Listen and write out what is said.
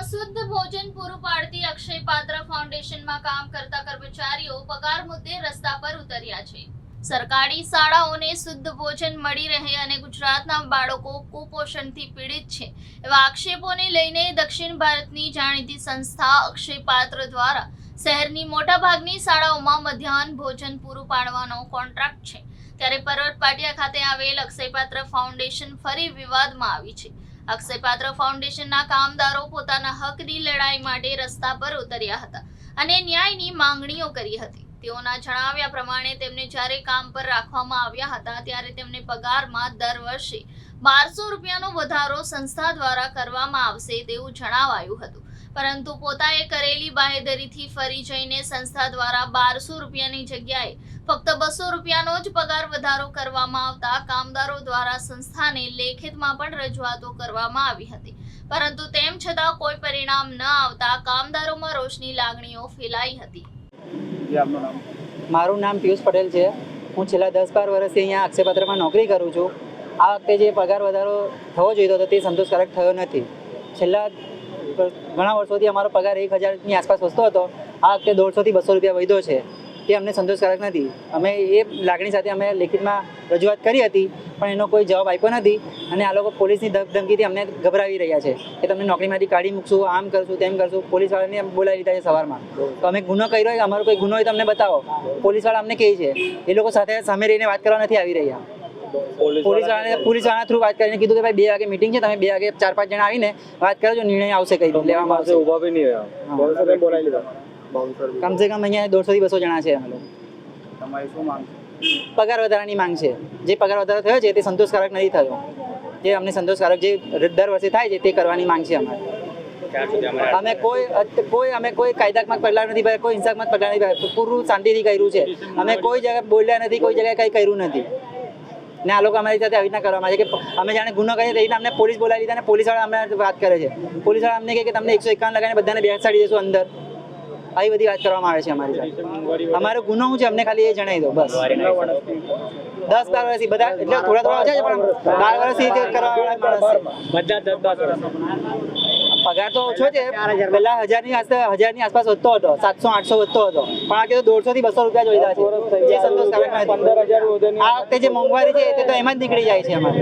શુદ્ધ ભોજન પૂરું પાડતી અક્ષય પાત્ર ફાઉન્ડેશનમાં કામ કરતા કર્મચારીઓ પગાર મુદ્દે રસ્તા પર ઉતર્યા છે। સરકારી શાળાઓને શુદ્ધ ભોજન મળી રહે અને ગુજરાતના બાળકો કુપોષણથી પીડિત છે એવા આક્ષેપોને લઈને દક્ષિણ ભારતની જાણીતી સંસ્થા અક્ષય પાત્ર દ્વારા શહેરની મોટાભાગની શાળાઓમાં મધ્યાહન ભોજન પૂરું પાડવાનો કોન્ટ્રાક્ટ છે। ત્યારે પર્વત પાટિયા ખાતે આવેલ અક્ષય પાત્ર ફાઉન્ડેશન ફરી વિવાદમાં આવી છે। અક્ષય પાત્ર ફાઉન્ડેશનના કામદારો પોતાના હકની લડાઈ માટે રસ્તા પર ઉતર્યા હતા અને ન્યાયની માંગણીઓ કરી હતી। તેઓના જણાવ્યા પ્રમાણે તેમને જ્યારે કામ પર રાખવામાં આવ્યા હતા ત્યારે તેમને પગારમાં દર વર્ષે 1200 રૂપિયાનો વધારો સંસ્થા દ્વારા કરવામાં આવશે તેવું જણાવાયું હતું, પરંતુ પોતાએ કરેલી બાહેધરીથી ફરી જઈને સંસ્થા દ્વારા 1200 રૂપિયાની જગ્યાએ ફક્ત 200 રૂપિયાનો જ પગાર વધારો કરવામાં આવતા કામદારો દ્વારા સંસ્થાને લેખિતમાં પણ રજૂઆતો કરવામાં આવી હતી, પરંતુ તેમ છતાં કોઈ પરિણામ ન આવતા કામદારોમાં રોષની લાગણીઓ ફેલાઈ હતી। મારું નામ પિયુષ પટેલ છે। હું છેલ્લા 10-12 વર્ષથી અહીંયા અક્ષયપાત્રમાં નોકરી કરું છું। આ વખતે જે પગાર વધારો થવો જોઈતો હતો તે સંતોષકારક થયો નથી। છેલ્લા ઘણા વર્ષોથી અમારો પગાર 1000ની આસપાસ વસતો હતો, આ વખતે 150 થી 200 રૂપિયા વધ્યો છે, તે અમને સંતોષકારક નથી। અમે એ લાગણી સાથે અમે લેખિતમાં રજૂઆત કરી હતી, પણ એનો કોઈ જવાબ આપ્યો નથી અને આ લોકો પોલીસની ધમકીથી અમને ગભરાવી રહ્યા છે કે તમને નોકરીમાંથી કાઢી મૂકશું, આમ કરશું, તેમ કરશું। પોલીસવાળાને બોલાવી લીધા છે સવારમાં, તો અમે ગુનો કર્યો હોય, અમારો કોઈ ગુનો હોય તો અમને બતાવો। પોલીસવાળા અમને કહે છે એ લોકો સાથે સામે રહીને વાત કરવા નથી આવી રહ્યા। પોલીસવાળા થ્રુ વાત કરીને કીધું કે ભાઈ 2 વાગે મીટિંગ છે, તમે 2 વાગે 4-5 જણા આવીને વાત કરજો, નિર્ણય આવશે, કઈ લેવામાં આવશે। કમસે કમ અહીંયા 150 થી 200 જણા છે અમે લોકો। પગાર વધારાની માંગ છે। જે પગાર વધારો થયો છે તે સંતોષકારક નથી થયો। જે અમને સંતોષકારક જે દર વર્ષે થાય છે તે કરવાની માંગ છે અમારી। અમે કોઈ કાયદાત્મક પગલાં નથી ભર્યા, કોઈ હિંસાત્મક પગલાં નથી ભર્યા, પૂરું શાંતિથી કર્યું છે। અમે કોઈ જગ્યાએ બોલ્યા નથી, કોઈ જગ્યાએ કંઈ કર્યું નથી ને આ લોકો અમારી સાથે આવી રીતના કરવામાં આવે છે કે અમે જાણે ગુનો કરીએ તે રીતના અમને પોલીસ બોલાવી લીધા અને પોલીસવાળા અમને વાત કરે છે। પોલીસવાળા અમને કહે કે તમને 151 લગાવીને બધાને બેસાડી દેશું અંદર, આવી બધી વાત કરવામાં આવે છે અમારી સાથે। અમારો ગુનો શું છે અમને ખાલી એ જણાવી દો બસ। 10-12 વર્ષથી બધા એટલે થોડા ઓછા છે, પણ 12 વર્ષથી કરવાવાળા માણસ છે। પગાર તો ઓછો છે, પહેલા 1000ની આસપાસ વધતો હતો, 700-800 વધતો હતો, પણ આ કે 150 થી 200 રૂપિયા જ વધ્યા છે, જે સંતોષકારક નથી। આ વખતે જે મોંઘવારી છે તે તો એમાં જ નીકળી જાય છે અમારે।